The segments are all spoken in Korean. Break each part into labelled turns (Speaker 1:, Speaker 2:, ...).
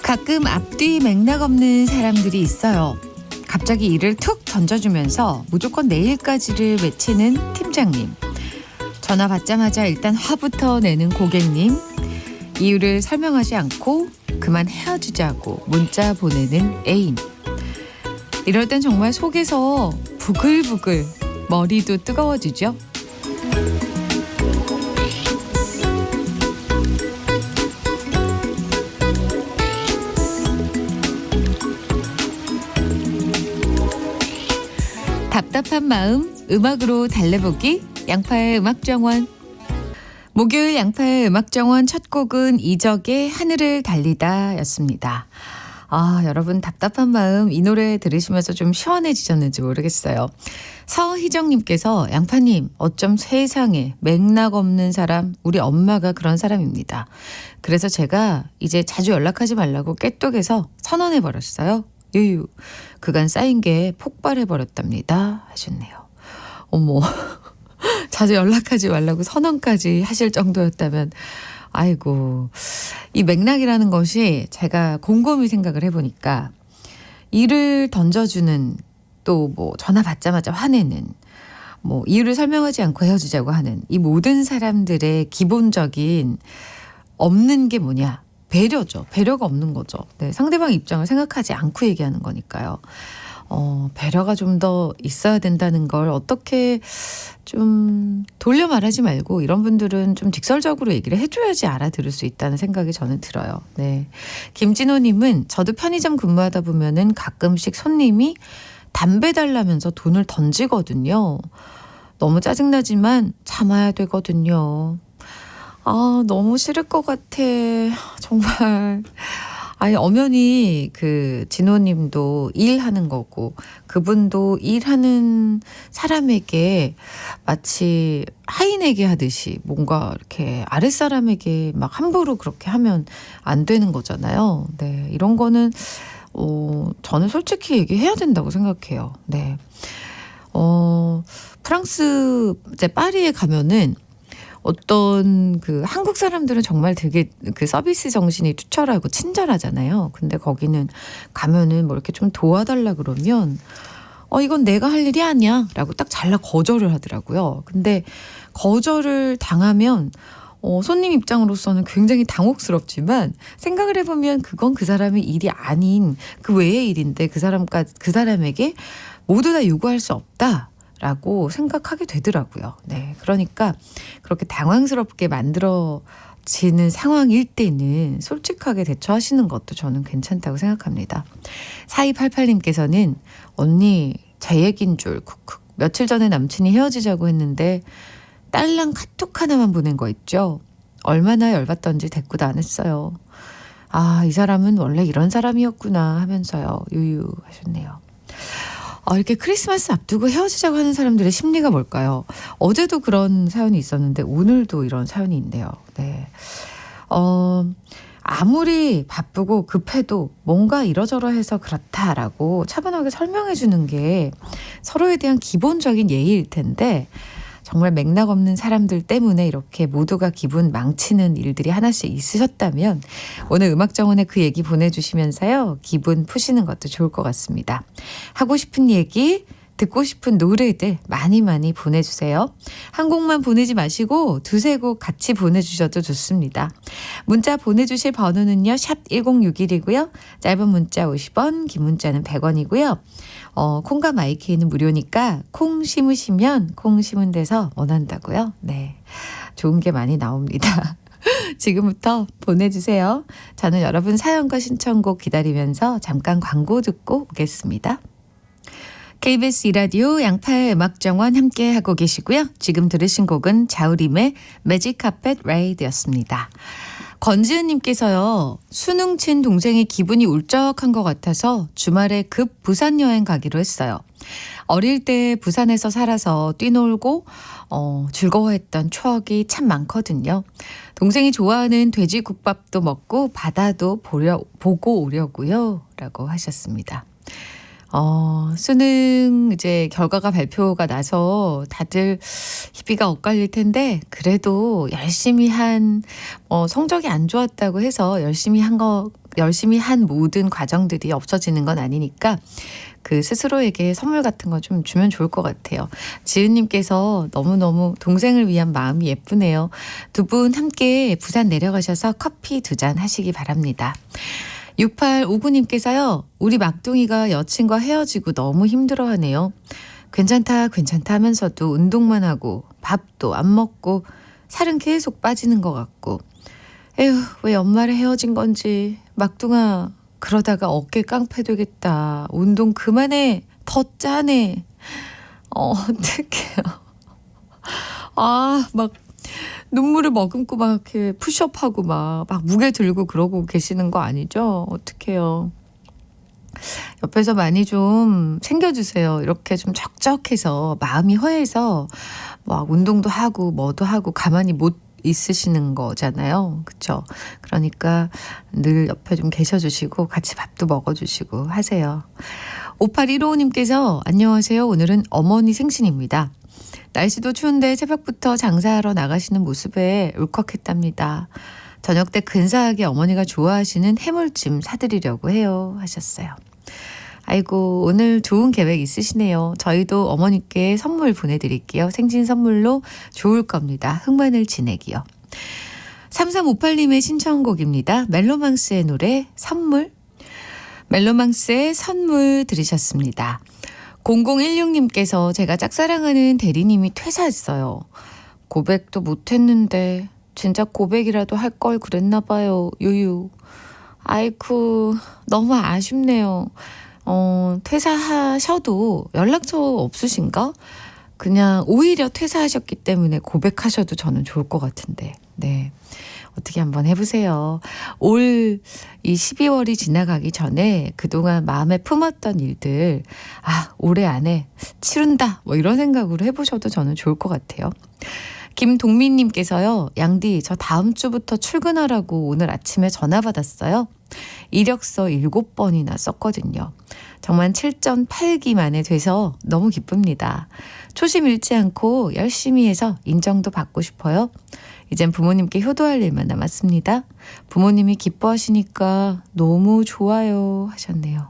Speaker 1: 가끔 앞뒤 맥락 없는 사람들이 있어요. 갑자기 일을 툭 던져주면서 무조건 내일까지를 외치는 팀장님. 전화 받자마자 일단 화부터 내는 고객님. 이유를 설명하지 않고 그만 헤어지자고 문자 보내는 애인. 이럴 땐 정말 속에서 부글부글 머리도 뜨거워지죠. 답답한 마음 음악으로 달래보기 양파의 음악정원. 목요일 양파의 음악정원 첫 곡은 이적의 하늘을 달리다 였습니다. 여러분 답답한 마음 이 노래 들으시면서 좀 시원해지셨는지 모르겠어요. 서희정님께서 양파님 어쩜 세상에 맥락 없는 사람, 우리 엄마가 그런 사람입니다. 그래서 제가 이제 자주 연락하지 말라고 깨똑해서 선언해버렸어요. 유유. 그간 쌓인 게 폭발해버렸답니다 하셨네요. 어머. 자주 연락하지 말라고 선언까지 하실 정도였다면 아이고. 이 맥락이라는 것이 제가 곰곰이 생각을 해보니까 일을 던져주는, 또 뭐 전화 받자마자 화내는, 뭐 이유를 설명하지 않고 헤어지자고 하는 이 모든 사람들의 기본적인 없는 게 뭐냐? 배려죠. 배려가 없는 거죠. 네, 상대방 입장을 생각하지 않고 얘기하는 거니까요. 배려가 좀 더 있어야 된다는 걸 어떻게 좀 돌려 말하지 말고 이런 분들은 좀 직설적으로 얘기를 해줘야지 알아들을 수 있다는 생각이 저는 들어요. 네. 김진호님은 저도 편의점 근무하다 보면은 가끔씩 손님이 담배 달라면서 돈을 던지거든요. 너무 짜증나지만 참아야 되거든요. 너무 싫을 것 같아. 정말. 아니, 엄연히 그 진호님도 일하는 거고 그분도 일하는 사람에게 마치 하인에게 하듯이 뭔가 이렇게 아랫사람에게 막 함부로 그렇게 하면 안 되는 거잖아요. 네, 이런 거는 저는 솔직히 얘기해야 된다고 생각해요. 네, 프랑스 이제 파리에 가면은 어떤 그 한국 사람들은 정말 되게 그 서비스 정신이 투철하고 친절하잖아요. 근데 거기는 가면은 뭐 이렇게 좀 도와달라 그러면 이건 내가 할 일이 아니야 라고 딱 잘라 거절을 하더라고요. 근데 거절을 당하면 손님 입장으로서는 굉장히 당혹스럽지만 생각을 해보면 그건 그 사람의 일이 아닌 그 외의 일인데 그 사람에게 모두 다 요구할 수 없다 라고 생각하게 되더라고요. 네, 그러니까 그렇게 당황스럽게 만들어지는 상황일 때는 솔직하게 대처하시는 것도 저는 괜찮다고 생각합니다. 4288님께서는 언니 제 얘기인 줄 쿡쿡. 며칠 전에 남친이 헤어지자고 했는데 딸랑 카톡 하나만 보낸 거 있죠. 얼마나 열받던지 대꾸도 안 했어요. 이 사람은 원래 이런 사람이었구나 하면서요. 유유 하셨네요. 이렇게 크리스마스 앞두고 헤어지자고 하는 사람들의 심리가 뭘까요? 어제도 그런 사연이 있었는데 오늘도 이런 사연이 있네요. 네. 아무리 바쁘고 급해도 뭔가 이러저러해서 그렇다라고 차분하게 설명해 주는 게 서로에 대한 기본적인 예의일 텐데 정말 맥락 없는 사람들 때문에 이렇게 모두가 기분 망치는 일들이 하나씩 있으셨다면 오늘 음악정원에 그 얘기 보내주시면서요. 기분 푸시는 것도 좋을 것 같습니다. 하고 싶은 얘기, 듣고 싶은 노래들 많이 많이 보내주세요. 한 곡만 보내지 마시고 두세 곡 같이 보내주셔도 좋습니다. 문자 보내주실 번호는요. 샵 1061이고요. 짧은 문자 50원, 긴 문자는 100원이고요. 콩과 마이케이는 무료니까 콩 심으시면 콩 심은 데서 원한다고요. 네, 좋은 게 많이 나옵니다. 지금부터 보내주세요. 저는 여러분 사연과 신청곡 기다리면서 잠깐 광고 듣고 오겠습니다. KBS 2라디오 양파의 음악정원 함께하고 계시고요. 지금 들으신 곡은 자우림의 매직 카펫 라이드였습니다. 권지은님께서요. 수능 친 동생이 기분이 울적한 것 같아서 주말에 급 부산 여행 가기로 했어요. 어릴 때 부산에서 살아서 뛰놀고 즐거워했던 추억이 참 많거든요. 동생이 좋아하는 돼지국밥도 먹고 바다도 보고 오려고요. 라고 하셨습니다. 수능 이제 결과가 발표가 나서 다들 희비가 엇갈릴 텐데 그래도 열심히 한 성적이 안 좋았다고 해서 열심히 한 모든 과정들이 없어지는 건 아니니까 그 스스로에게 선물 같은 거 좀 주면 좋을 것 같아요. 지은님께서 너무너무 동생을 위한 마음이 예쁘네요. 두 분 함께 부산 내려가셔서 커피 2잔 하시기 바랍니다. 6859님께서요. 우리 막둥이가 여친과 헤어지고 너무 힘들어하네요. 괜찮다 하면서도 운동만 하고 밥도 안 먹고 살은 계속 빠지는 것 같고 에휴 왜 연말에 헤어진 건지 막둥아 그러다가 어깨 깡패 되겠다. 운동 그만해. 더 짜네. 어떡해요. 막 눈물을 머금고 막 이렇게 푸시업하고 막 무게 들고 그러고 계시는 거 아니죠? 어떡해요. 옆에서 많이 좀 챙겨주세요. 이렇게 좀 적적해서 마음이 허해서 막 운동도 하고 뭐도 하고 가만히 못 있으시는 거잖아요. 그렇죠? 그러니까 늘 옆에 좀 계셔주시고 같이 밥도 먹어주시고 하세요. 5815님께서 안녕하세요. 오늘은 어머니 생신입니다. 날씨도 추운데 새벽부터 장사하러 나가시는 모습에 울컥했답니다. 저녁 때 근사하게 어머니가 좋아하시는 해물찜 사드리려고 해요 하셨어요. 아이고 오늘 좋은 계획 있으시네요. 저희도 어머니께 선물 보내드릴게요. 생신 선물로 좋을 겁니다. 흑마늘 진액이요. 3358님의 신청곡입니다. 멜로망스의 노래 선물. 멜로망스의 선물 들으셨습니다. 0016님께서 제가 짝사랑하는 대리님이 퇴사했어요. 고백도 못했는데 진짜 고백이라도 할 걸 그랬나 봐요. 유유. 아이쿠 너무 아쉽네요. 퇴사하셔도 연락처 없으신가? 그냥 오히려 퇴사하셨기 때문에 고백하셔도 저는 좋을 것 같은데. 네. 어떻게 한번 해보세요. 올 이 12월이 지나가기 전에 그동안 마음에 품었던 일들 올해 안에 치른다 뭐 이런 생각으로 해보셔도 저는 좋을 것 같아요. 김동민님께서요. 양디 저 다음 주부터 출근하라고 오늘 아침에 전화 받았어요. 이력서 7번이나 썼거든요. 정말 7.8기 만에 돼서 너무 기쁩니다. 초심 잃지 않고 열심히 해서 인정도 받고 싶어요. 이젠 부모님께 효도할 일만 남았습니다. 부모님이 기뻐하시니까 너무 좋아요 하셨네요.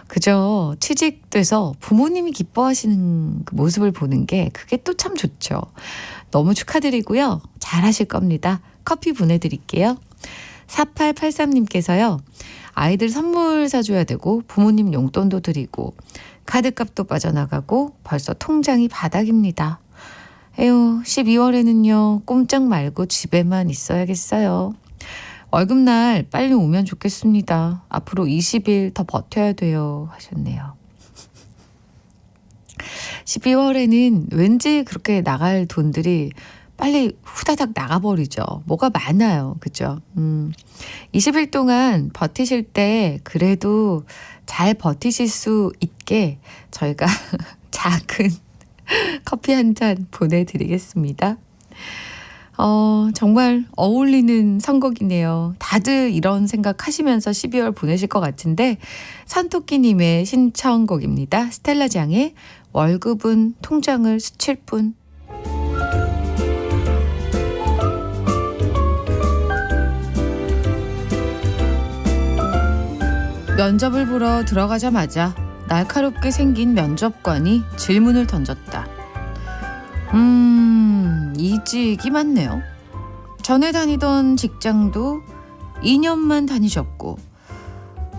Speaker 1: 그저 취직돼서 부모님이 기뻐하시는 그 모습을 보는 게 그게 또 참 좋죠. 너무 축하드리고요. 잘하실 겁니다. 커피 보내드릴게요. 4883님께서요. 아이들 선물 사줘야 되고 부모님 용돈도 드리고 카드값도 빠져나가고 벌써 통장이 바닥입니다. 에휴 12월에는요. 꼼짝 말고 집에만 있어야겠어요. 월급날 빨리 오면 좋겠습니다. 앞으로 20일 더 버텨야 돼요 하셨네요. 12월에는 왠지 그렇게 나갈 돈들이 빨리 후다닥 나가버리죠. 뭐가 많아요. 그죠? 20일 동안 버티실 때 그래도 잘 버티실 수 있게 저희가 작은 커피 한 잔 보내드리겠습니다. 정말 어울리는 선곡이네요. 다들 이런 생각 하시면서 12월 보내실 것 같은데 산토끼님의 신청곡입니다. 스텔라장의 월급은 통장을 스칠 뿐. 면접을 보러 들어가자마자 날카롭게 생긴 면접관이 질문을 던졌다. 이직이 맞네요. 전에 다니던 직장도 2년만 다니셨고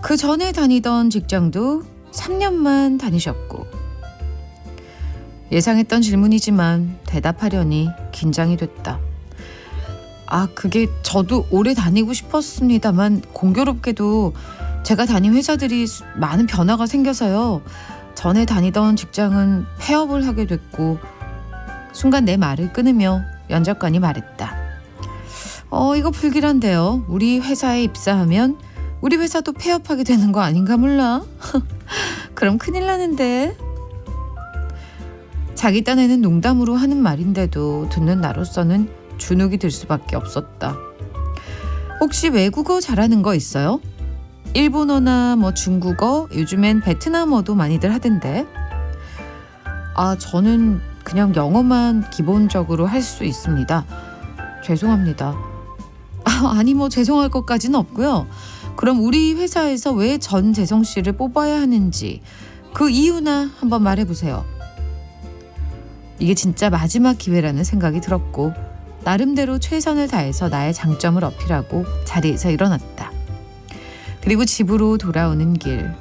Speaker 1: 그 전에 다니던 직장도 3년만 다니셨고 예상했던 질문이지만 대답하려니 긴장이 됐다. 그게 저도 오래 다니고 싶었습니다만 공교롭게도 제가 다닌 회사들이 많은 변화가 생겨서요. 전에 다니던 직장은 폐업을 하게 됐고 순간 내 말을 끊으며 면접관이 말했다. 이거 불길한데요. 우리 회사에 입사하면 우리 회사도 폐업하게 되는 거 아닌가 몰라? 그럼 큰일 나는데. 자기 딴에는 농담으로 하는 말인데도 듣는 나로서는 주눅이 들 수밖에 없었다. 혹시 외국어 잘하는 거 있어요? 일본어나 뭐 중국어, 요즘엔 베트남어도 많이들 하던데. 저는 그냥 영어만 기본적으로 할 수 있습니다. 죄송합니다. 아니 뭐 죄송할 것까지는 없고요. 그럼 우리 회사에서 왜 전재성 씨를 뽑아야 하는지 그 이유나 한번 말해보세요. 이게 진짜 마지막 기회라는 생각이 들었고 나름대로 최선을 다해서 나의 장점을 어필하고 자리에서 일어났다. 그리고 집으로 돌아오는 길.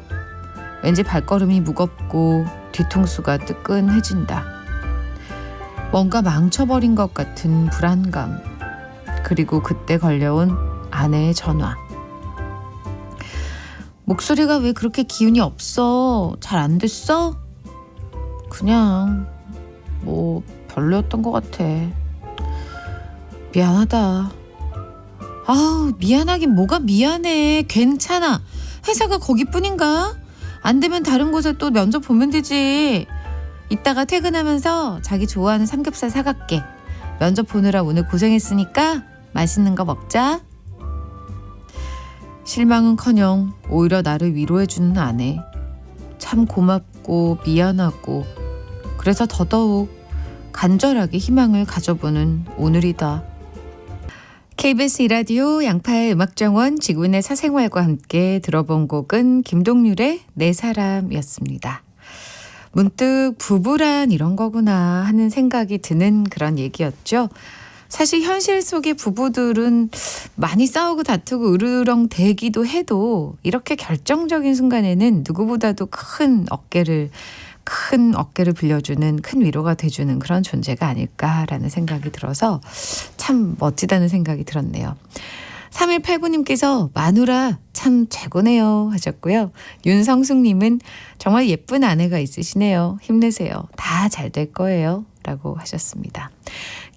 Speaker 1: 왠지 발걸음이 무겁고 뒤통수가 뜨끈해진다. 뭔가 망쳐버린 것 같은 불안감. 그리고 그때 걸려온 아내의 전화. 목소리가 왜 그렇게 기운이 없어? 잘 안 됐어? 그냥 뭐 별로였던 것 같아. 미안하다. 미안하긴 뭐가 미안해. 괜찮아. 회사가 거기뿐인가? 안 되면 다른 곳에 또 면접 보면 되지. 이따가 퇴근하면서 자기 좋아하는 삼겹살 사갈게. 면접 보느라 오늘 고생했으니까 맛있는 거 먹자. 실망은커녕 오히려 나를 위로해주는 아내. 참 고맙고 미안하고 그래서 더더욱 간절하게 희망을 가져보는 오늘이다. KBS 이라디오 양파의 음악정원 지구인의 사생활과 함께 들어본 곡은 김동률의 내 사람이었습니다. 문득 부부란 이런 거구나 하는 생각이 드는 그런 얘기였죠. 사실 현실 속의 부부들은 많이 싸우고 다투고 으르렁대기도 해도 이렇게 결정적인 순간에는 누구보다도 큰 어깨를 빌려주는 큰 위로가 돼주는 그런 존재가 아닐까라는 생각이 들어서 참 멋지다는 생각이 들었네요. 3189님께서 마누라 참 최고네요 하셨고요. 윤성숙님은 정말 예쁜 아내가 있으시네요. 힘내세요. 다 잘 될 거예요 라고 하셨습니다.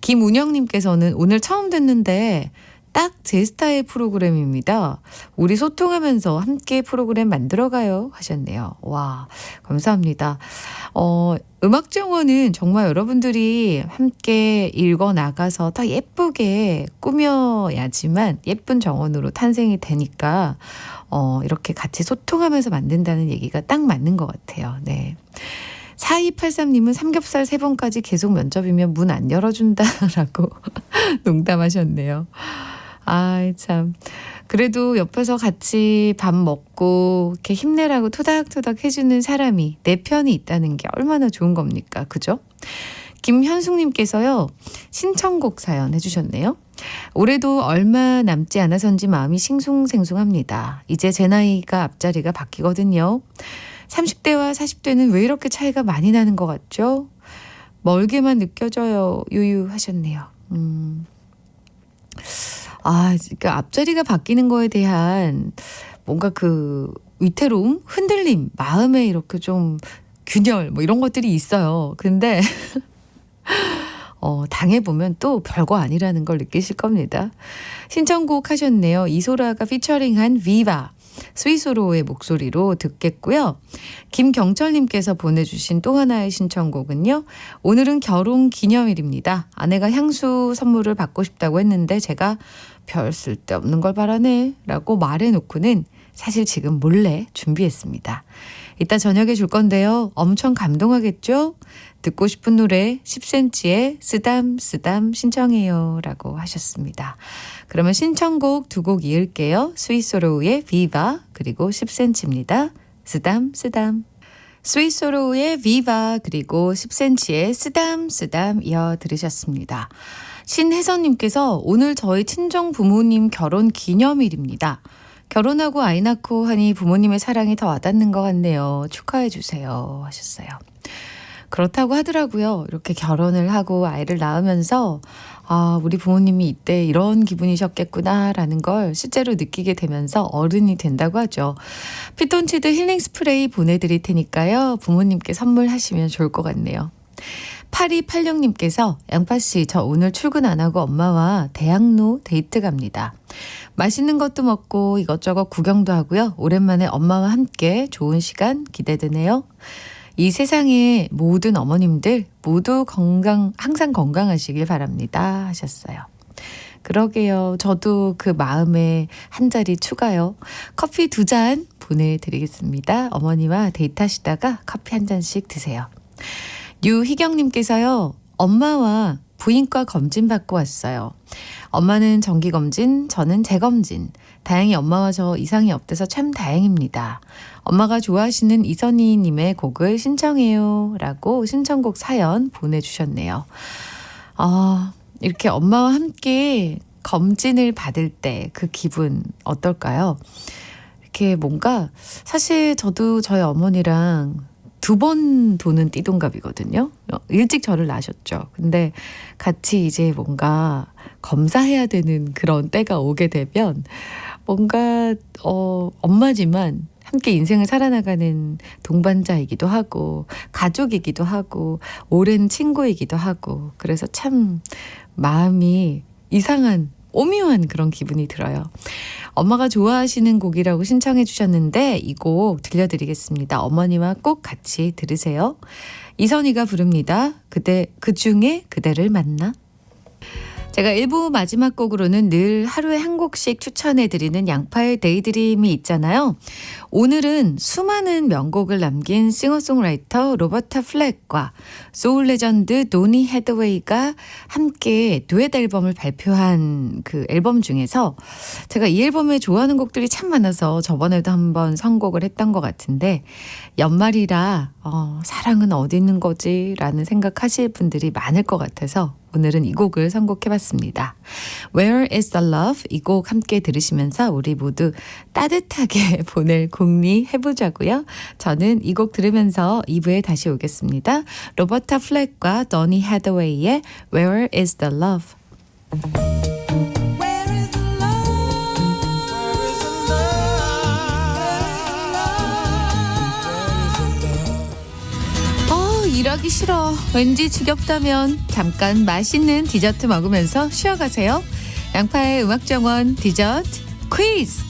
Speaker 1: 김운영님께서는 오늘 처음 듣는데 딱 제 스타일 프로그램입니다. 우리 소통하면서 함께 프로그램 만들어가요 하셨네요. 와, 감사합니다. 음악정원은 정말 여러분들이 함께 읽어나가서 더 예쁘게 꾸며야지만 예쁜 정원으로 탄생이 되니까 이렇게 같이 소통하면서 만든다는 얘기가 딱 맞는 것 같아요. 네. 4283님은 삼겹살 3번까지 계속 면접이면 문 안 열어준다라고 농담하셨네요. 참. 그래도 옆에서 같이 밥 먹고 이렇게 힘내라고 토닥토닥 해주는 사람이 내 편이 있다는 게 얼마나 좋은 겁니까? 그죠? 김현숙님께서요. 신청곡 사연 해주셨네요. 올해도 얼마 남지 않아서인지 마음이 싱숭생숭합니다. 이제 제 나이가 앞자리가 바뀌거든요. 30대와 40대는 왜 이렇게 차이가 많이 나는 것 같죠? 멀게만 느껴져요. 유유하셨네요. 그러니까 앞자리가 바뀌는 거에 대한 뭔가 그 위태로움, 흔들림, 마음에 이렇게 좀 균열 뭐 이런 것들이 있어요. 근데 당해보면 또 별거 아니라는 걸 느끼실 겁니다. 신청곡 하셨네요. 이소라가 피처링한 비바. 스위스로의 목소리로 듣겠고요. 김경철님께서 보내주신 또 하나의 신청곡은요. 오늘은 결혼 기념일입니다. 아내가 향수 선물을 받고 싶다고 했는데 제가 별 쓸데없는 걸 바라네 라고 말해놓고는 사실 지금 몰래 준비했습니다. 이따 저녁에 줄 건데요. 엄청 감동하겠죠? 듣고 싶은 노래 10cm의 쓰담쓰담 신청해요 라고 하셨습니다. 그러면 신청곡 2곡 이을게요. 스위스로우의 비바 그리고 10cm입니다. 쓰담쓰담. 스위스로우의 비바 그리고 10cm의 쓰담쓰담 이어 들으셨습니다. 신혜선님께서 오늘 저희 친정 부모님 결혼 기념일입니다. 결혼하고 아이 낳고 하니 부모님의 사랑이 더 와닿는 것 같네요. 축하해 주세요 하셨어요. 그렇다고 하더라고요. 이렇게 결혼을 하고 아이를 낳으면서 우리 부모님이 이때 이런 기분이셨겠구나라는 걸 실제로 느끼게 되면서 어른이 된다고 하죠. 피톤치드 힐링 스프레이 보내드릴 테니까요. 부모님께 선물하시면 좋을 것 같네요. 8286님께서 양파씨 저 오늘 출근 안 하고 엄마와 대학로 데이트 갑니다. 맛있는 것도 먹고 이것저것 구경도 하고요. 오랜만에 엄마와 함께 좋은 시간 기대되네요. 이 세상의 모든 어머님들 모두 항상 건강하시길 바랍니다 하셨어요. 그러게요. 저도 그 마음에 한 자리 추가요. 커피 2잔 보내드리겠습니다. 어머니와 데이트하시다가 커피 한 잔씩 드세요. 유희경님께서요. 엄마와 부인과 검진 받고 왔어요. 엄마는 정기검진, 저는 재검진. 다행히 엄마와 저 이상이 없대서 참 다행입니다. 엄마가 좋아하시는 이선희님의 곡을 신청해요. 라고 신청곡 사연 보내주셨네요. 이렇게 엄마와 함께 검진을 받을 때 그 기분 어떨까요? 이렇게 뭔가 사실 저도 저희 어머니랑 2번 도는 띠동갑이거든요. 일찍 저를 낳으셨죠. 근데 같이 이제 뭔가 검사해야 되는 그런 때가 오게 되면 뭔가 엄마지만 함께 인생을 살아나가는 동반자이기도 하고 가족이기도 하고 오랜 친구이기도 하고 그래서 참 마음이 이상한 오묘한 그런 기분이 들어요. 엄마가 좋아하시는 곡이라고 신청해 주셨는데 이 곡 들려드리겠습니다. 어머니와 꼭 같이 들으세요. 이선희가 부릅니다. 그 중에 그대를 만나. 제가 1부 마지막 곡으로는 늘 하루에 한 곡씩 추천해드리는 양파의 데이드림이 있잖아요. 오늘은 수많은 명곡을 남긴 싱어송라이터 로버타 플렉과 소울 레전드 도니 헤드웨이가 함께 듀엣 앨범을 발표한 그 앨범 중에서 제가 이 앨범에 좋아하는 곡들이 참 많아서 저번에도 한번 선곡을 했던 것 같은데 연말이라 사랑은 어디 있는 거지? 라는 생각하실 분들이 많을 것 같아서 오늘은 이 곡을 선곡해봤습니다. Where is the love? 이 곡 함께 들으시면서 우리 모두 따뜻하게 보낼 공리 해보자고요. 저는 이 곡 들으면서 2부에 다시 오겠습니다. 로버타 플렉과 더니 헤더웨이의 Where is the love? 일하기 싫어. 왠지 지겹다면 잠깐 맛있는 디저트 먹으면서 쉬어가세요. 양파의 음악정원 디저트 퀴즈.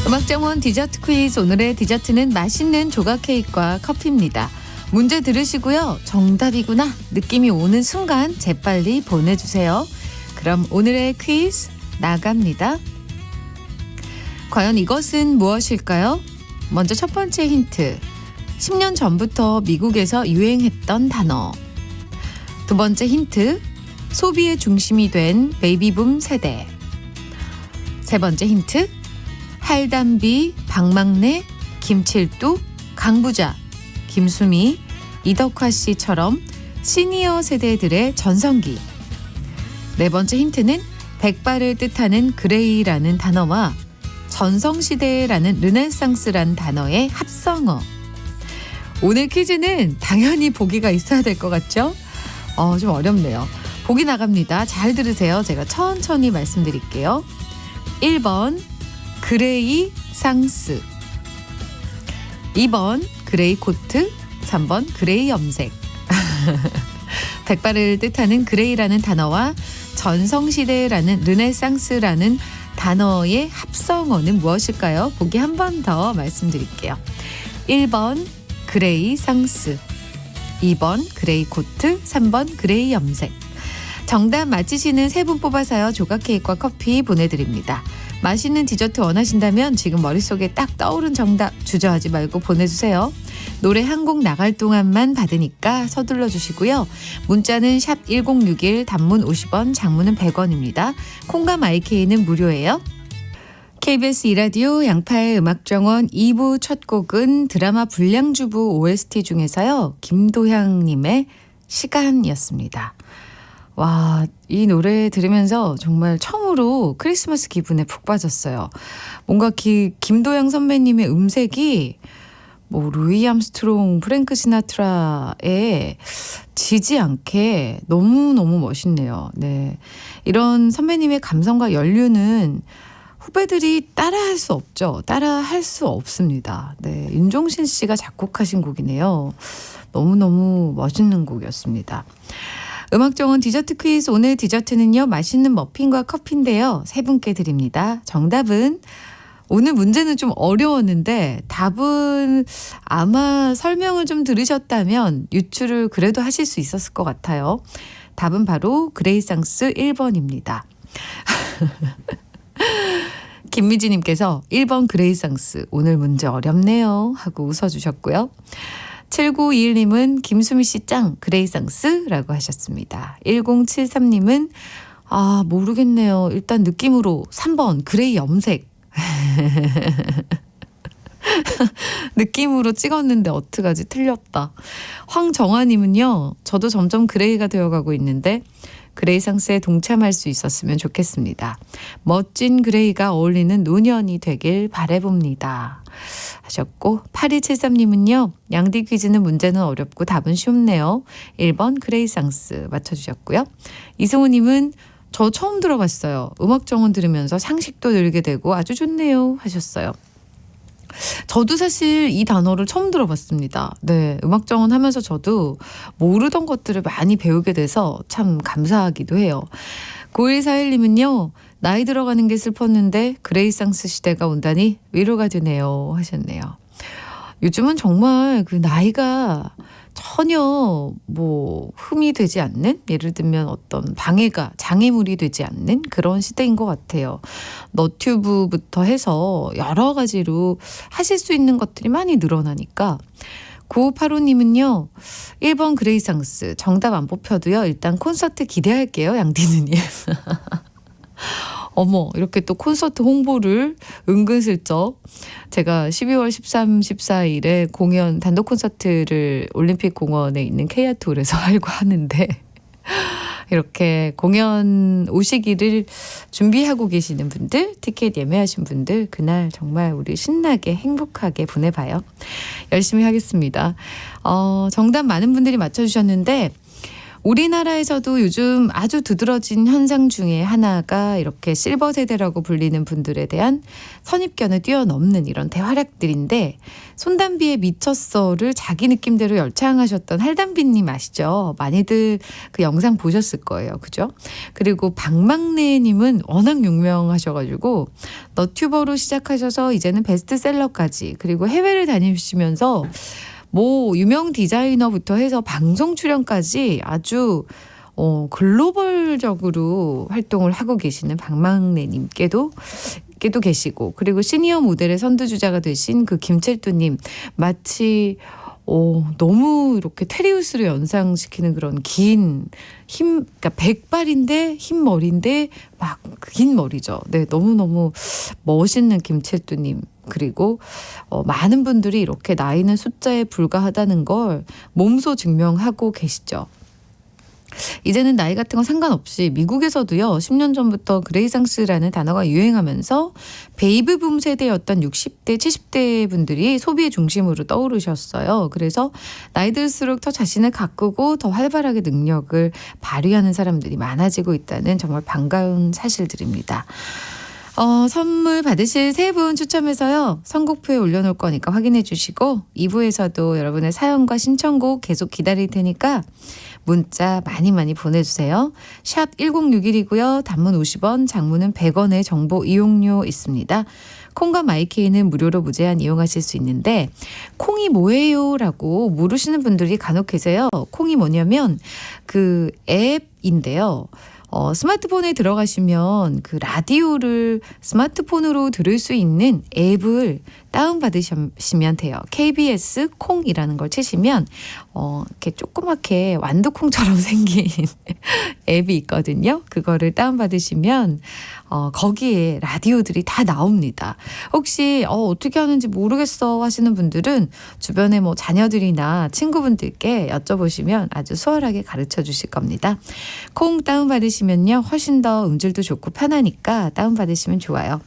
Speaker 1: 음악정원 디저트 퀴즈. 오늘의 디저트는 맛있는 조각 케이크와 커피입니다. 문제 들으시고요. 정답이구나 느낌이 오는 순간 재빨리 보내주세요. 그럼 오늘의 퀴즈 나갑니다. 과연 이것은 무엇일까요? 먼저 첫 번째 힌트. 10년 전부터 미국에서 유행했던 단어. 두 번째 힌트. 소비의 중심이 된 베이비붐 세대. 세 번째 힌트. 할담비, 박막래, 김칠두, 강부자, 김수미, 이덕화 씨처럼 시니어 세대들의 전성기. 네 번째 힌트는 백발을 뜻하는 그레이라는 단어와 전성시대라는 르네상스란 단어의 합성어. 오늘 퀴즈는 당연히 보기가 있어야 될 것 같죠? 좀 어렵네요. 보기 나갑니다. 잘 들으세요. 제가 천천히 말씀드릴게요. 1번 그레이 상스, 2번 그레이 코트, 3번 그레이 염색. 백발을 뜻하는 그레이라는 단어와 전성시대라는 르네상스라는 단어의 합성어는 무엇일까요? 보기 한 번 더 말씀드릴게요. 1번 그레이 상스, 2번 그레이 코트, 3번 그레이 염색. 정답 맞히시는 3분 뽑아서요. 조각 케이크와 커피 보내드립니다. 맛있는 디저트 원하신다면 지금 머릿속에 딱 떠오른 정답 주저하지 말고 보내주세요. 노래 한 곡 나갈 동안만 받으니까 서둘러 주시고요. 문자는 샵 1061, 단문 50원, 장문은 100원입니다. 콩과 마이케이는 무료예요. KBS 이라디오 양파의 음악정원 2부 첫 곡은 드라마 불량주부 OST 중에서요. 김도향님의 시간이었습니다. 와, 이 노래 들으면서 정말 처음으로 크리스마스 기분에 푹 빠졌어요. 뭔가 김도영 선배님의 음색이 뭐 루이 암스트롱, 프랭크 시나트라에 지지 않게 너무너무 멋있네요. 네. 이런 선배님의 감성과 연륜은 후배들이 따라할 수 없죠. 따라할 수 없습니다. 네. 윤종신 씨가 작곡하신 곡이네요. 너무너무 멋있는 곡이었습니다. 음악정원 디저트 퀴즈. 오늘 디저트는요. 맛있는 머핀과 커피인데요. 3분께 드립니다. 정답은 오늘 문제는 좀 어려웠는데 답은 아마 설명을 좀 들으셨다면 유추를 그래도 하실 수 있었을 것 같아요. 답은 바로 그레이상스 1번입니다. 김미지님께서 1번 그레이상스 오늘 문제 어렵네요 하고 웃어주셨고요. 7921님은 김수미 씨 짱 그레이상스라고 하셨습니다. 1073님은 모르겠네요. 일단 느낌으로 3번 그레이 염색. 느낌으로 찍었는데 어떡하지? 틀렸다. 황정아님은요. 저도 점점 그레이가 되어가고 있는데 그레이상스에 동참할 수 있었으면 좋겠습니다. 멋진 그레이가 어울리는 노년이 되길 바라봅니다. 하셨고 8273님은요. 양디 퀴즈는 문제는 어렵고 답은 쉽네요. 1번 그레이상스 맞춰주셨고요. 이승우님은 저 처음 들어봤어요. 음악 정원 들으면서 상식도 늘게 되고 아주 좋네요 하셨어요. 저도 사실 이 단어를 처음 들어봤습니다. 네, 음악 정원 하면서 저도 모르던 것들을 많이 배우게 돼서 참 감사하기도 해요. 9141님은요. 나이 들어가는 게 슬펐는데 그레이상스 시대가 온다니 위로가 되네요 하셨네요. 요즘은 정말 그 나이가 전혀 흠이 되지 않는, 예를 들면 어떤 방해가 장애물이 되지 않는 그런 시대인 것 같아요. 너튜브부터 해서 여러 가지로 하실 수 있는 것들이 많이 늘어나니까 9585님은요. 1번 그레이상스 정답 안 뽑혀도요. 일단 콘서트 기대할게요. 양디누님. 어머, 이렇게 또 콘서트 홍보를 은근슬쩍 제가 12월 13, 14일에 공연 단독 콘서트를 올림픽 공원에 있는 케이아트홀에서 하려고 하는데 이렇게 공연 오시기를 준비하고 계시는 분들, 티켓 예매하신 분들 그날 정말 우리 신나게 행복하게 보내봐요. 열심히 하겠습니다. 정답 많은 분들이 맞춰주셨는데 우리나라에서도 요즘 아주 두드러진 현상 중에 하나가 이렇게 실버 세대라고 불리는 분들에 대한 선입견을 뛰어넘는 이런 대활약들인데 손담비의 미쳤어를 자기 느낌대로 열창하셨던 할담비님 아시죠? 많이들 그 영상 보셨을 거예요. 그죠? 그리고 박막래님은 워낙 유명하셔가지고 너튜버로 시작하셔서 이제는 베스트셀러까지 그리고 해외를 다니시면서 유명 디자이너부터 해서 방송 출연까지 아주 글로벌적으로 활동을 하고 계시는 박막래님께도 계시고 그리고 시니어 모델의 선두주자가 되신 그 김철두님 마치 너무 이렇게 테리우스를 연상시키는 그런 그러니까 백발인데 흰 머리인데 막 긴 머리죠. 네, 너무너무 멋있는 김철두님. 그리고 많은 분들이 이렇게 나이는 숫자에 불과하다는 걸 몸소 증명하고 계시죠. 이제는 나이 같은 거 상관없이 미국에서도요. 10년 전부터 그레이상스라는 단어가 유행하면서 베이비붐 세대였던 60대, 70대 분들이 소비의 중심으로 떠오르셨어요. 그래서 나이 들수록 더 자신을 가꾸고 더 활발하게 능력을 발휘하는 사람들이 많아지고 있다는 정말 반가운 사실들입니다. 선물 받으실 3분 추첨해서요. 선곡표에 올려놓을 거니까 확인해 주시고 2부에서도 여러분의 사연과 신청곡 계속 기다릴 테니까 문자 많이 보내주세요. 샵 1061이고요. 단문 50원, 장문은 100원의 정보 이용료 있습니다. 콩과 마이케이는 무료로 무제한 이용하실 수 있는데 콩이 뭐예요? 라고 물으시는 분들이 간혹 계세요. 콩이 뭐냐면 그 앱인데요. 스마트폰에 들어가시면 그 라디오를 스마트폰으로 들을 수 있는 앱을 다운받으시면 돼요. KBS 콩이라는 걸 치시면 이렇게 조그맣게 완두콩처럼 생긴 앱이 있거든요. 그거를 다운받으시면 거기에 라디오들이 다 나옵니다. 혹시 어떻게 하는지 모르겠어 하시는 분들은 주변에 자녀들이나 친구분들께 여쭤보시면 아주 수월하게 가르쳐 주실 겁니다. 콩 다운받으시면요. 훨씬 더 음질도 좋고 편하니까 다운받으시면 좋아요.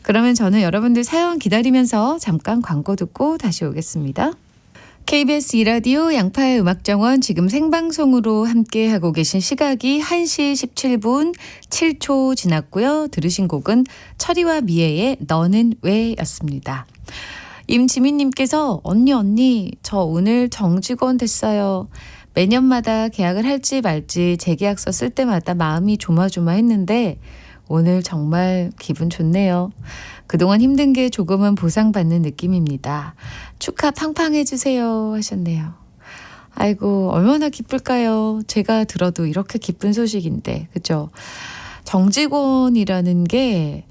Speaker 1: 그러면 저는 여러분들 사연 기다리면서 잠깐 광고 듣고 다시 오겠습니다. KBS 2라디오 양파의 음악정원 지금 생방송으로 함께하고 계신 시각이 1시 17분 7초 지났고요. 들으신 곡은 철이와 미애의 너는 왜 였습니다. 임지민님께서 언니 저 오늘 정직원 됐어요. 매년마다 계약을 할지 말지 재계약서 쓸 때마다 마음이 조마조마했는데 오늘 정말 기분 좋네요. 그동안 힘든 게 조금은 보상받는 느낌입니다. 축하 팡팡 해주세요 하셨네요. 아이고 얼마나 기쁠까요? 제가 들어도 이렇게 기쁜 소식인데 그죠? 정직원이라는 게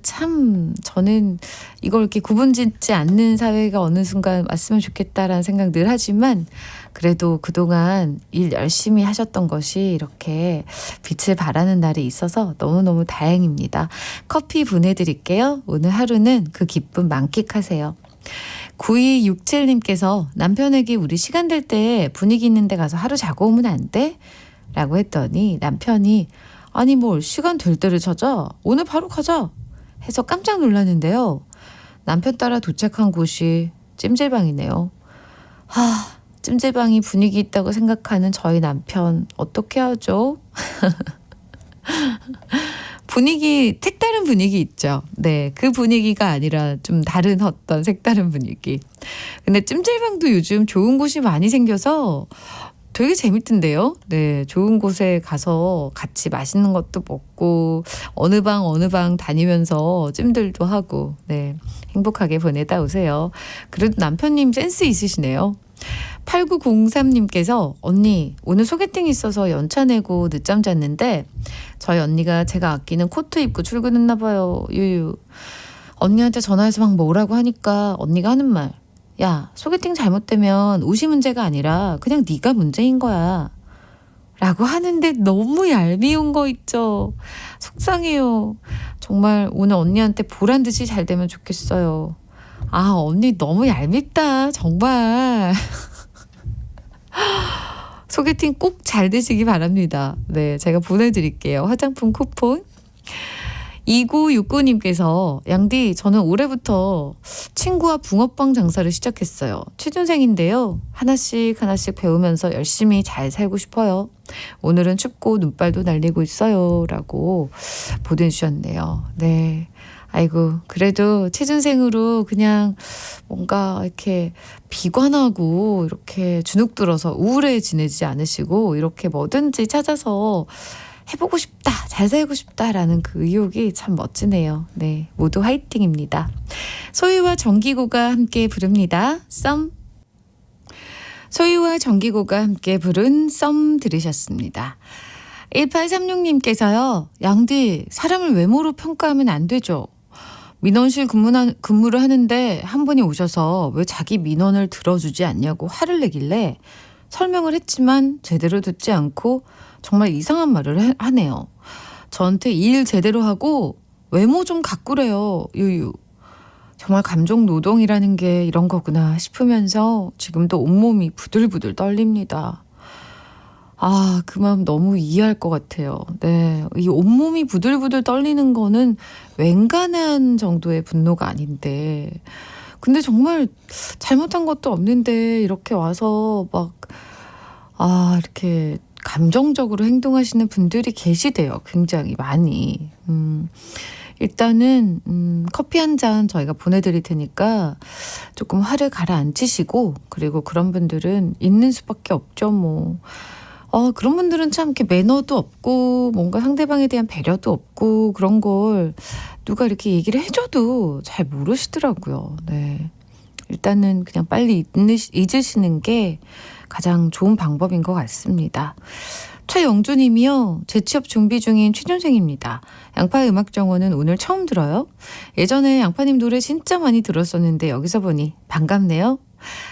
Speaker 1: 참 저는 이걸 이렇게 구분짓지 않는 사회가 어느 순간 왔으면 좋겠다라는 생각 늘 하지만 그래도 그동안 일 열심히 하셨던 것이 이렇게 빛을 발하는 날이 있어서 너무너무 다행입니다. 커피 보내드릴게요. 오늘 하루는 그 기쁨 만끽하세요. 9267님께서 남편에게 우리 시간 될 때 분위기 있는 데 가서 하루 자고 오면 안 돼? 라고 했더니 남편이 아니 뭘 시간 될 때를 찾아? 오늘 바로 가자 해서 깜짝 놀랐는데요. 남편 따라 도착한 곳이 찜질방이네요. 찜질방이 분위기 있다고 생각하는 저희 남편 어떻게 하죠? 분위기 색다른 분위기 있죠. 네, 그 분위기가 아니라 좀 다른 어떤 색다른 분위기. 근데 찜질방도 요즘 좋은 곳이 많이 생겨서 되게 재밌던데요. 네, 좋은 곳에 가서 같이 맛있는 것도 먹고 어느 방 다니면서 찜들도 하고 네, 행복하게 보내다 오세요. 그래도 남편님 센스 있으시네요. 8903님께서 언니 오늘 소개팅 있어서 연차 내고 늦잠 잤는데 저희 언니가 제가 아끼는 코트 입고 출근했나 봐요. 유유. 언니한테 전화해서 막 뭐라고 하니까 언니가 하는 말. 야 소개팅 잘못되면 옷이 문제가 아니라 그냥 네가 문제인 거야. 라고 하는데 너무 얄미운 거 있죠. 속상해요. 정말 오늘 언니한테 보란 듯이 잘 되면 좋겠어요. 언니 너무 얄밉다. 정말. 소개팅 꼭 잘 되시기 바랍니다. 네, 제가 보내드릴게요. 화장품 쿠폰. 2969님께서 양디 저는 올해부터 친구와 붕어빵 장사를 시작했어요. 취준생인데요. 하나씩 배우면서 열심히 잘 살고 싶어요. 오늘은 춥고 눈발도 날리고 있어요. 라고 보내주셨네요. 네. 아이고 그래도 취준생으로 그냥 뭔가 이렇게 비관하고 이렇게 주눅 들어서 우울해지지 않으시고 이렇게 뭐든지 찾아서 해보고 싶다, 잘 살고 싶다라는 그 의욕이 참 멋지네요. 네, 모두 화이팅입니다. 소유와 정기고가 함께 부릅니다. 썸. 소유와 정기고가 함께 부른 썸 들으셨습니다. 1836님께서요. 양디, 사람을 외모로 평가하면 안 되죠. 민원실 근무를 하는데 한 분이 오셔서 왜 자기 민원을 들어주지 않냐고 화를 내길래 설명을 했지만 제대로 듣지 않고 정말 이상한 말을 하네요. 저한테 이 일 제대로 하고 외모 좀 가꾸래요. 유유. 정말 감정 노동이라는 게 이런 거구나 싶으면서 지금도 온몸이 부들부들 떨립니다. 그 마음 너무 이해할 것 같아요. 네, 이 온몸이 부들부들 떨리는 거는 웬간한 정도의 분노가 아닌데 근데 정말 잘못한 것도 없는데 이렇게 와서 막 이렇게 감정적으로 행동하시는 분들이 계시대요. 굉장히 많이. 일단은 커피 한 잔 저희가 보내드릴 테니까 조금 화를 가라앉히시고 그리고 그런 분들은 있는 수밖에 없죠. 뭐 그런 분들은 참 이렇게 매너도 없고 뭔가 상대방에 대한 배려도 없고 그런 걸 누가 이렇게 얘기를 해줘도 잘 모르시더라고요. 네. 일단은 그냥 빨리 잊으시는 게 가장 좋은 방법인 것 같습니다. 최영주님이요. 재취업 준비 중인 취준생입니다. 양파의 음악정원은 오늘 처음 들어요. 예전에 양파님 노래 진짜 많이 들었었는데 여기서 보니 반갑네요.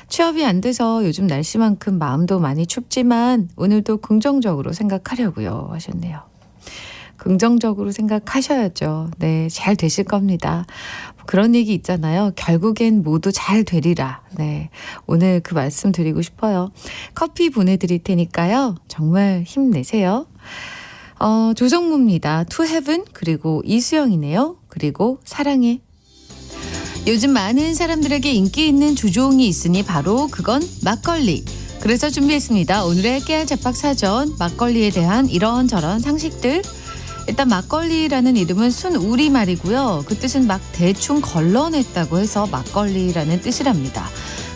Speaker 1: 취업이 안 돼서 요즘 날씨만큼 마음도 많이 춥지만 오늘도 긍정적으로 생각하려고요 하셨네요. 긍정적으로 생각하셔야죠. 네, 잘 되실 겁니다. 그런 얘기 있잖아요. 결국엔 모두 잘 되리라. 네, 오늘 그 말씀 드리고 싶어요. 커피 보내드릴 테니까요. 정말 힘내세요. 조정무입니다. To Heaven 그리고 이수영이네요. 그리고 사랑해. 요즘 많은 사람들에게 인기 있는 주종이 있으니 바로 그건 막걸리. 그래서 준비했습니다. 오늘의 깨알 잡박 사전 막걸리에 대한 이런저런 상식들. 일단 막걸리라는 이름은 순우리말이고요. 그 뜻은 막 대충 걸러냈다고 해서 막걸리라는 뜻이랍니다.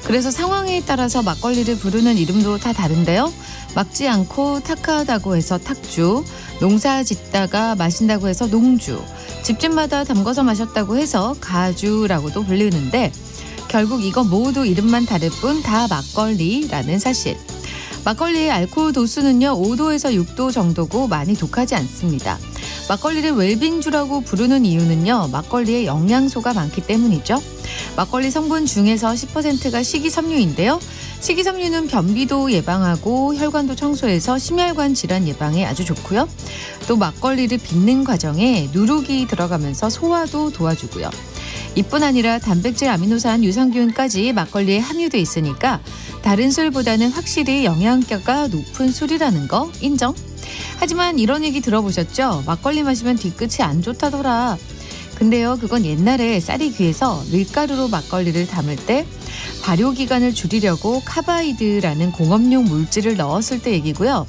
Speaker 1: 그래서 상황에 따라서 막걸리를 부르는 이름도 다 다른데요. 막지 않고 탁하다고 해서 탁주, 농사 짓다가 마신다고 해서 농주, 집집마다 담궈서 마셨다고 해서 가주라고도 불리는데 결국 이거 모두 이름만 다를 뿐 다 막걸리라는 사실. 막걸리의 알코올 도수는요 5도에서 6도 정도고 많이 독하지 않습니다. 막걸리를 웰빙주라고 부르는 이유는요 막걸리에 영양소가 많기 때문이죠. 막걸리 성분 중에서 10%가 식이섬유인데요. 식이섬유는 변비도 예방하고 혈관도 청소해서 심혈관 질환 예방에 아주 좋고요. 또 막걸리를 빚는 과정에 누룩이 들어가면서 소화도 도와주고요. 이뿐 아니라 단백질, 아미노산, 유산균까지 막걸리에 함유돼 있으니까 다른 술보다는 확실히 영양가가 높은 술이라는 거 인정? 하지만 이런 얘기 들어보셨죠? 막걸리 마시면 뒤끝이 안 좋다더라. 근데요, 그건 옛날에 쌀이 귀해서 밀가루로 막걸리를 담을 때 발효기간을 줄이려고 카바이드라는 공업용 물질을 넣었을 때 얘기고요.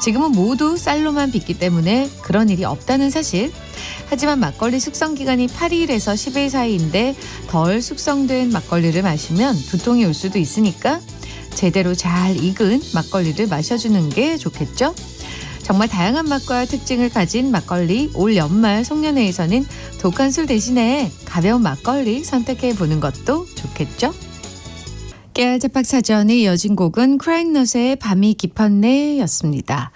Speaker 1: 지금은 모두 쌀로만 빚기 때문에 그런 일이 없다는 사실. 하지만 막걸리 숙성기간이 8일에서 10일 사이인데 덜 숙성된 막걸리를 마시면 두통이 올 수도 있으니까 제대로 잘 익은 막걸리를 마셔주는 게 좋겠죠? 정말 다양한 맛과 특징을 가진 막걸리, 올 연말 송년회에서는 독한 술 대신에 가벼운 막걸리 선택해보는 것도 좋겠죠? 깨알 잡박사전에 이어진 곡은 크라잉넛의 밤이 깊었네 였습니다.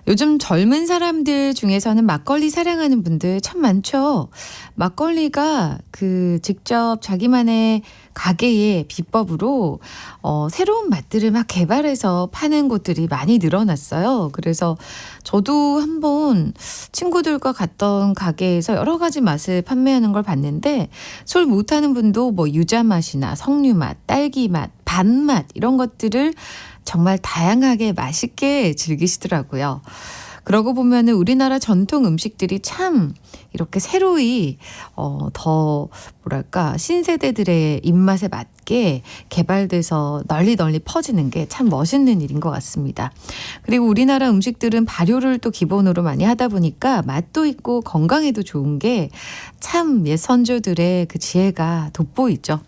Speaker 1: 요즘 젊은 사람들 중에서는 막걸리 사랑하는 분들 참 많죠. 막걸리가 직접 자기만의 가게의 비법으로 새로운 맛들을 막 개발해서 파는 곳들이 많이 늘어났어요. 그래서 저도 한번 친구들과 갔던 가게에서 여러 가지 맛을 판매하는 걸 봤는데 술 못하는 분도 뭐 유자 맛이나 석류 맛, 딸기 맛, 반맛 이런 것들을 정말 다양하게 맛있게 즐기시더라고요. 그러고 보면은 우리나라 전통 음식들이 참 이렇게 새로이 더 뭐랄까 신세대들의 입맛에 맞게 개발돼서 널리 퍼지는 게 참 멋있는 일인 것 같습니다. 그리고 우리나라 음식들은 발효를 또 기본으로 많이 하다 보니까 맛도 있고 건강에도 좋은 게 참 옛 선조들의 그 지혜가 돋보이죠.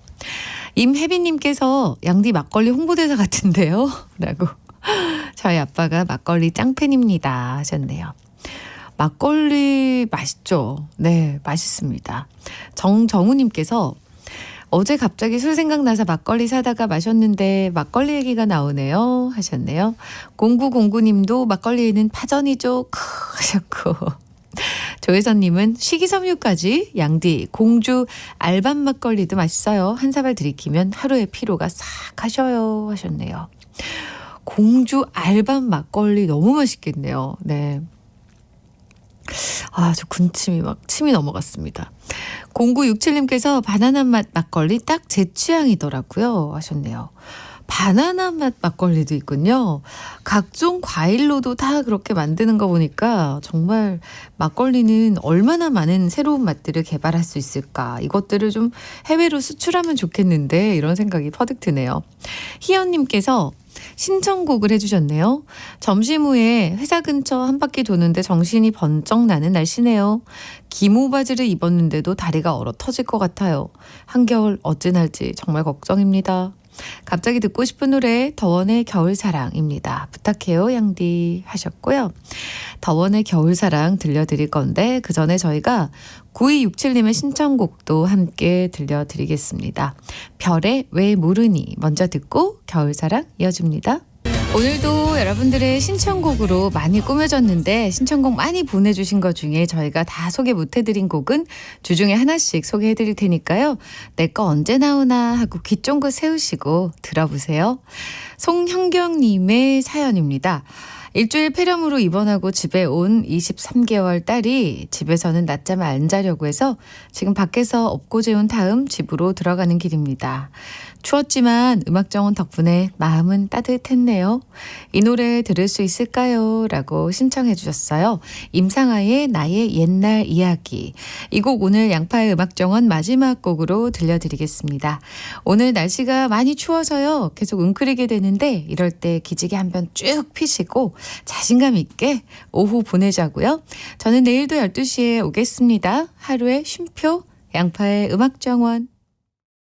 Speaker 1: 임혜빈님께서 양디 막걸리 홍보대사 같은데요? 라고 저희 아빠가 막걸리 짱팬입니다 하셨네요. 막걸리 맛있죠? 네, 맛있습니다. 정정우님께서 어제 갑자기 술 생각나서 막걸리 사다가 마셨는데 막걸리 얘기가 나오네요 하셨네요. 0909님도 막걸리에는 파전이죠 하셨고 조혜선님은 식이섬유까지 양디 공주 알밤 막걸리도 맛있어요. 한 사발 들이키면 하루의 피로가 싹 가셔요 하셨네요. 공주 알밤 막걸리 너무 맛있겠네요. 네. 저 군침이 침이 넘어갔습니다. 0967님께서 바나나 맛 막걸리 딱 제 취향이더라고요 하셨네요. 바나나 맛 막걸리도 있군요. 각종 과일로도 다 그렇게 만드는 거 보니까 정말 막걸리는 얼마나 많은 새로운 맛들을 개발할 수 있을까. 이것들을 좀 해외로 수출하면 좋겠는데 이런 생각이 퍼득 드네요. 희연님께서 신청곡을 해주셨네요. 점심 후에 회사 근처 한 바퀴 도는데 정신이 번쩍 나는 날씨네요. 기모바지를 입었는데도 다리가 얼어 터질 것 같아요. 한겨울 어찌날지 정말 걱정입니다. 갑자기 듣고 싶은 노래 더원의 겨울사랑입니다. 부탁해요 양디 하셨고요. 더원의 겨울사랑 들려드릴 건데 그 전에 저희가 9267님의 신청곡도 함께 들려드리겠습니다. 별의 왜 모르니 먼저 듣고 겨울사랑 이어집니다. 오늘도 여러분들의 신청곡으로 많이 꾸며졌는데 신청곡 많이 보내주신 것 중에 저희가 다 소개 못해드린 곡은 주중에 하나씩 소개해드릴 테니까요. 내 거 언제 나오나 하고 귀 쫑긋 세우시고 들어보세요. 송형경님의 사연입니다. 일주일 폐렴으로 입원하고 집에 온 23개월 딸이 집에서는 낮잠을 안 자려고 해서 지금 밖에서 업고 재운 다음 집으로 들어가는 길입니다. 추웠지만 음악정원 덕분에 마음은 따뜻했네요. 이 노래 들을 수 있을까요? 라고 신청해 주셨어요. 임상아의 나의 옛날 이야기. 이 곡 오늘 양파의 음악정원 마지막 곡으로 들려드리겠습니다. 오늘 날씨가 많이 추워서요. 계속 웅크리게 되는데 이럴 때 기지개 한번 쭉 피시고 자신감 있게 오후 보내자고요. 저는 내일도 12시에 오겠습니다. 하루의 쉼표 양파의 음악정원.